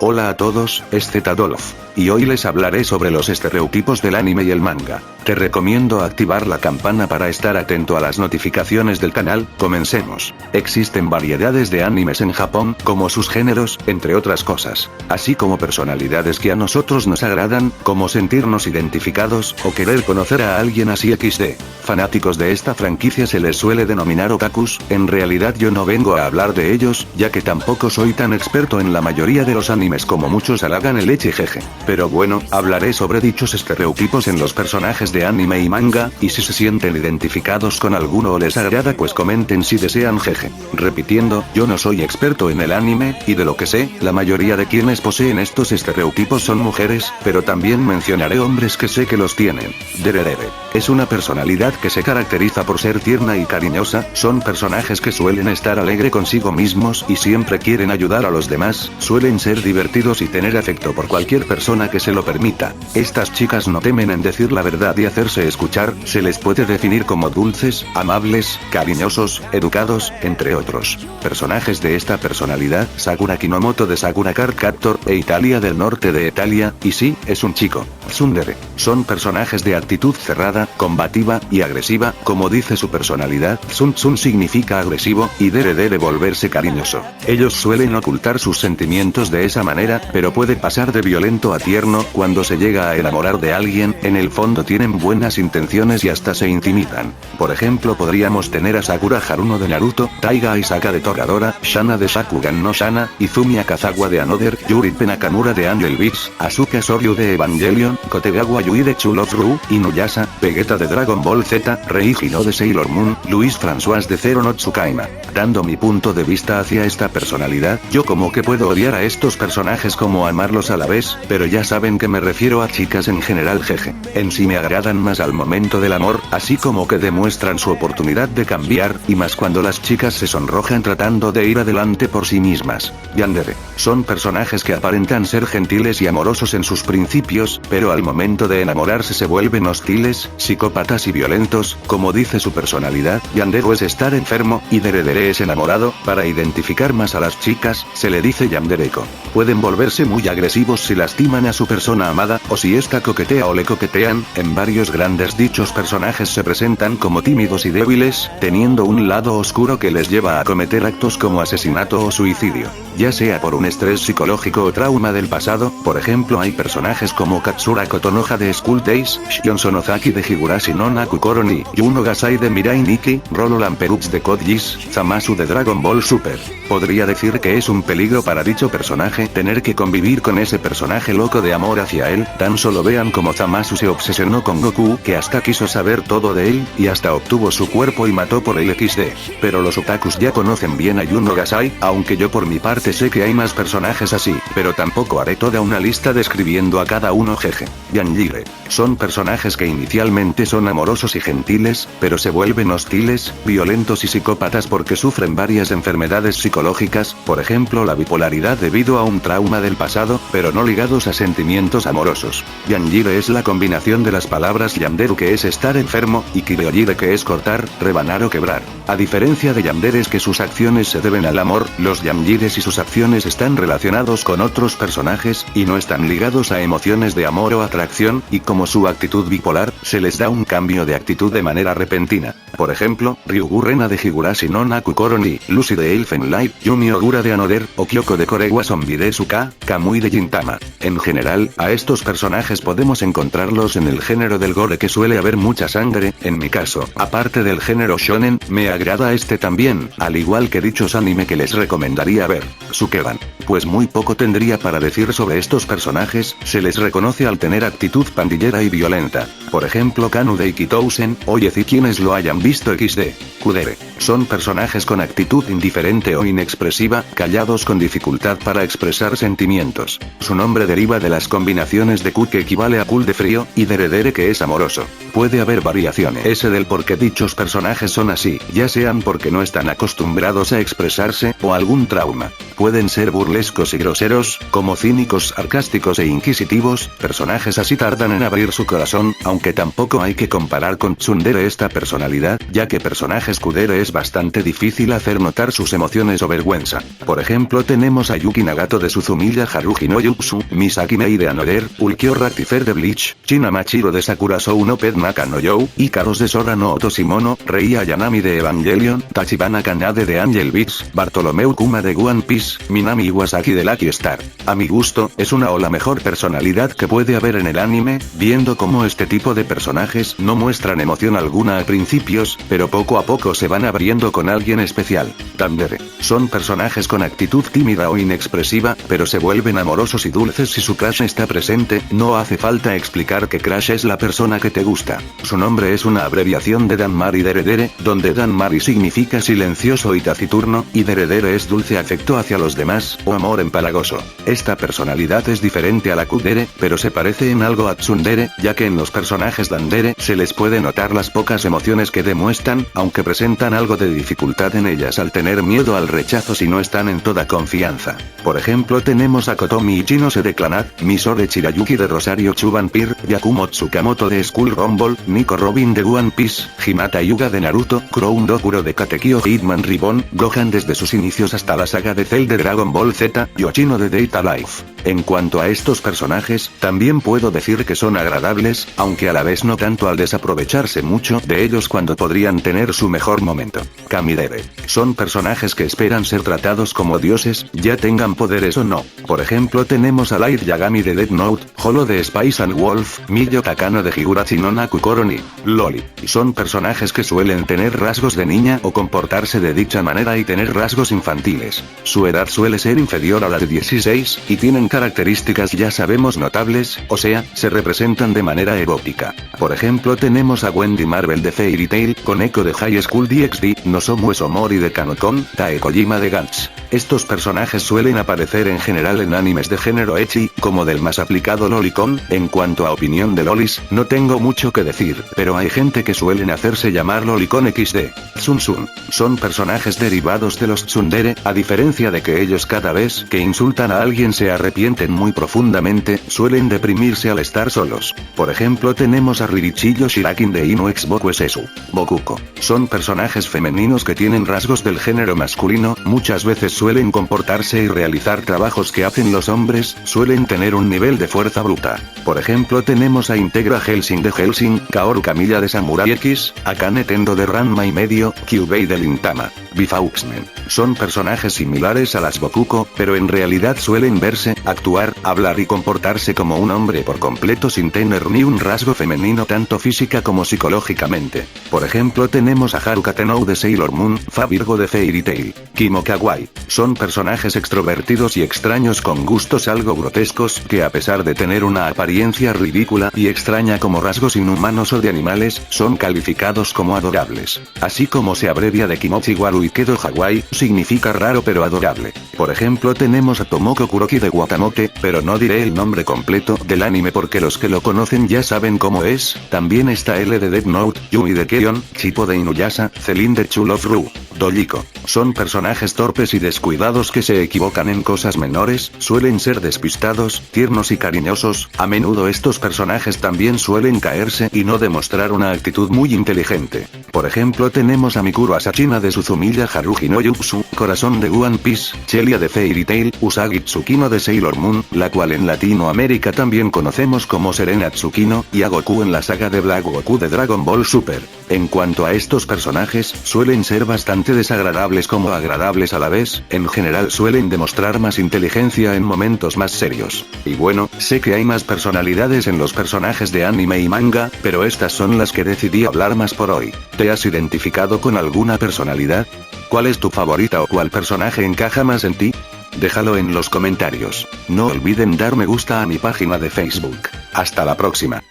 Hola a todos, es Zedolf. Y hoy les hablaré sobre los estereotipos del anime y el manga. Te recomiendo activar la campana para estar atento a las notificaciones del canal. Comencemos. Existen variedades de animes en Japón, como sus géneros, entre otras cosas. Así como personalidades que a nosotros nos agradan, como sentirnos identificados, o querer conocer a alguien así XD. Fanáticos de esta franquicia se les suele denominar otakus. En realidad yo no vengo a hablar de ellos, ya que tampoco soy tan experto en la mayoría de los animes como muchos halagan el echi jeje. Pero bueno, hablaré sobre dichos estereotipos en los personajes de anime y manga, y si se sienten identificados con alguno o les agrada pues comenten si desean jeje. Repitiendo, yo no soy experto en el anime, y de lo que sé, la mayoría de quienes poseen estos estereotipos son mujeres, pero también mencionaré hombres que sé que los tienen. Dererere. Es una personalidad que se caracteriza por ser tierna y cariñosa, son personajes que suelen estar alegre consigo mismos y siempre quieren ayudar a los demás, suelen ser divertidos y tener afecto por cualquier persona que se lo permita. Estas chicas no temen en decir la verdad y hacerse escuchar, se les puede definir como dulces, amables, cariñosos, educados, entre otros. Personajes de esta personalidad: Sakura Kinomoto de Sakura Card Captor e Italia del norte de Italia, y sí, es un chico. Tsundere. Son personajes de actitud cerrada, combativa y agresiva, como dice su personalidad. Tsun significa agresivo, y dere volverse cariñoso. Ellos suelen ocultar sus sentimientos de esa manera, pero puede pasar de violento a tierno. Cuando se llega a enamorar de alguien, en el fondo tienen buenas intenciones y hasta se intimidan. Por ejemplo, podríamos tener a Sakura Haruno de Naruto, Taiga Aisaka de Toradora, Shana de Shakugan no Shana, Izumi Akazawa de Another, Yuripe Nakamura de Angel Beats, Asuka Soryu de Evangelion, Kotegawa Yui de True Love Ru, Inuyasha, Vegeta de Dragon Ball Z, Rei Hino de Sailor Moon, Luis François de Zero no Tsukaima. Dando mi punto de vista hacia esta personalidad, yo como que puedo odiar a estos personajes como amarlos a la vez, pero ya saben que me refiero a chicas en general jeje. En sí me agradan más al momento del amor, así como que demuestran su oportunidad de cambiar, y más cuando las chicas se sonrojan tratando de ir adelante por sí mismas. Yandere. Son personajes que aparentan ser gentiles y amorosos en sus principios, pero al momento de enamorarse se vuelven hostiles, psicópatas y violentos, como dice su personalidad. Yandere es estar enfermo, y Derere es enamorado. Para identificar más a las chicas, se le dice yandereko. Pueden volverse muy agresivos si lastiman a su persona amada, o si esta coquetea o le coquetean. En varios grandes dichos personajes se presentan como tímidos y débiles, teniendo un lado oscuro que les lleva a cometer actos como asesinato o suicidio. Ya sea por un estrés psicológico o trauma del pasado. Por ejemplo, hay personajes como Katsura Kotonoha de School Days, Shion Sonozaki de Higurashi no Nakukoro ni Yuno Gasai de Mirai Nikki, Rolo Lamperux de Code Geass, Zamasu de Dragon Ball Super. Podría decir que es un peligro para dicho personaje tener que convivir con ese personaje loco de amor hacia él. Tan solo vean como Zamasu se obsesionó con Goku, que hasta quiso saber todo de él, y hasta obtuvo su cuerpo y mató por el XD. Pero los otakus ya conocen bien a Yuno Gasai, aunque yo por mi parte sé que hay más personajes así, pero tampoco haré toda una lista describiendo a cada uno jeje. Yanjire. Son personajes que inicialmente son amorosos y gentiles, pero se vuelven hostiles, violentos y psicópatas porque sufren varias enfermedades psicológicas, por ejemplo la bipolaridad debido a un trauma del pasado, pero no ligados a sentimientos amorosos. Yanjire es la combinación de las palabras yanderu, que es estar enfermo, y kireojire, que es cortar, rebanar o quebrar. A diferencia de yanderes que sus acciones se deben al amor, los yanjires y sus acciones están relacionados con otros personajes, y no están ligados a emociones de amor o atracción, y como su actitud bipolar, se les da un cambio de actitud de manera repentina. Por ejemplo, Ryugu Rena de Higurashi no Nakukoro ni Lucy de Elfen Light, Yumi Ogura de Another, o Kyoko de Korewa Zombie de Suka, Kamui de Gintama. En general, a estos personajes podemos encontrarlos en el género del gore, que suele haber mucha sangre. En mi caso, aparte del género shonen, me agrada este también, al igual que dichos anime que les recomendaría ver. Sukeban. Pues muy poco tendría para decir sobre estos personajes, se les reconoce al tener actitud pandillera y violenta. Por ejemplo Kanu de Ikitousen, Oyezi, quienes lo hayan visto XD. Kudere. Son personajes con actitud indiferente o inexpresiva, callados con dificultad para expresar sentimientos. Su nombre deriva de las combinaciones de Ku, que equivale a cool de frío, y Deredere, que es amoroso. Puede haber variaciones ese del por qué dichos personajes son así, ya sean porque no están acostumbrados a expresarse, o algún trauma. Pueden ser burlescos y groseros, como cínicos, sarcásticos e inquisitivos. Personajes así tardan en abrir su corazón, aunque tampoco hay que comparar con tsundere esta personalidad, ya que personajes kudere es bastante difícil hacer notar sus emociones o vergüenza. Por ejemplo tenemos a Yuki Nagato de Suzumiya Haruhi no Jutsu, Misaki Mei de Another, Ulquiorra Rectifer de Bleach, China Machiro de Sakura Sou no Pet Naka no You, Ikaros de Sora no Otoshimono, Rei Ayanami de Evangelion, Tachibana Kanade de Angel Beats, Bartolomeu Kuma de One Piece, Minami Iwasaki de Lucky Star. A mi gusto, es una o la mejor personalidad que puede haber en el anime, viendo cómo este tipo de personajes no muestran emoción alguna a principios, pero poco a poco se van abriendo con alguien especial. Tsundere. Son personajes con actitud tímida o inexpresiva, pero se vuelven amorosos y dulces si su crush está presente. No hace falta explicar que crush es la persona que te gusta. Su nombre es una abreviación de Danmari Deredere, donde Danmari significa silencioso y taciturno, y Deredere es dulce afecto hacia los demás, o amor empalagoso. Esta personalidad es diferente a la Kudere, pero se parece en algo a Tsundere, ya que en los personajes Dandere se les puede notar las pocas emociones que demuestran, aunque presentan algo de dificultad en ellas al tener miedo al rechazo si no están en toda confianza. Por ejemplo tenemos a Kotomi Ichinose de Clanat, Misore Chirayuki de Rosario Chuvampire, Yakumo Tsukamoto de Skull Rumble, Nico Robin de One Piece, Hinata Hyuga de Naruto, Crown Dokuro de Katekyo Hitman Ribbon, Gohan desde sus inicios hasta la saga de Cell de Dragon Ball Z, Yoshino de Data Life. En cuanto a estos personajes, también puedo decir que son agradables, aunque a la vez no tanto al desaprovecharse mucho de ellos cuando podrían tener su mejor momento. Kamidere. Son personajes que esperan ser tratados como dioses, ya tengan poderes o no. Por ejemplo tenemos a Light Yagami de Death Note, Holo de Spice and Wolf, Miyo Takano de Higurashi no Nakukoro ni Loli. Son personajes que suelen tener rasgos de niña o comportarse de dicha manera y tener rasgos infantiles. Su edad suele ser inferior a la de 16, y tienen características ya sabemos notables, o sea, se representan de manera erótica. Por ejemplo tenemos a Wendy Marvel de Fairy Tail, Koneko de High School DxD, Nozomu Esomori de Kanokon, Tae Kojima de Gantz. Estos personajes suelen aparecer en general en animes de género ecchi, como del más aplicado Lolicon. En cuanto a opinión de lolis, no tengo mucho que decir, pero hay gente que suelen hacerse llamar Lolicon XD. Tsunsun. Son personajes derivados de los tsundere, a diferencia de que ellos cada vez que insultan a alguien se arrepienten muy profundamente, suelen deprimirse al estar solos. Por ejemplo tenemos a Ririchiyo Shirakin de Inu x Boku Sesu. Bokuko. Son personajes femeninos que tienen rasgos del género masculino, muchas veces suelen comportarse y realizar trabajos que hacen los hombres, suelen tener un nivel de fuerza bruta. Por ejemplo tenemos a Integra Helsing de Helsing, Kaoru Kamiya de Samurai X, Akane Tendo de Ranma y medio, Kyubei de Lintama. Bifauxmen. Son personajes similares a las Bokuko, pero en realidad suelen verse, actuar, hablar y comportarse como un hombre por completo sin tener ni un rasgo femenino tanto física como psicológicamente. Por ejemplo tenemos a Haruka Tennou de Sailor Moon, Fa Virgo de Fairy Tail, Kimo Kawaii. Son personajes extrovertidos y extraños con gustos algo grotescos, que a pesar de tener una apariencia ridícula y extraña como rasgos inhumanos o de animales, son calificados como adorables. Así como se abrevia de Kimochi Waru Ikedo Hawaii, significa raro pero adorable. Por ejemplo tenemos a Tomoko Kuroki de Watamote, pero no diré el nombre completo del anime porque los que lo conocen ya saben cómo es. También está L de Death Note, Yui de Keion, Chippo de Inuyasha, Celine de True Love Ru. Dojiko. Son personajes torpes y descuidados que se equivocan en cosas menores, suelen ser despistados, tiernos y cariñosos. A menudo estos personajes también suelen caerse y no demostrar una actitud muy inteligente. Por ejemplo tenemos a Mikuro Asashina de Suzumiya Haruhi no Jutsu, Corazón de One Piece, Chelia de Fairy Tail, Usagi Tsukino de Sailor Moon, la cual en Latinoamérica también conocemos como Serena Tsukino, y a Goku en la saga de Black Goku de Dragon Ball Super. En cuanto a estos personajes, suelen ser bastante desagradables como agradables a la vez, en general suelen demostrar más inteligencia en momentos más serios. Y bueno, sé que hay más personalidades en los personajes de anime y manga, pero estas son las que decidí hablar más por hoy. ¿Te has identificado con alguna personalidad? ¿Cuál es tu favorita o cuál personaje encaja más en ti? Déjalo en los comentarios. No olviden dar me gusta a mi página de Facebook. Hasta la próxima.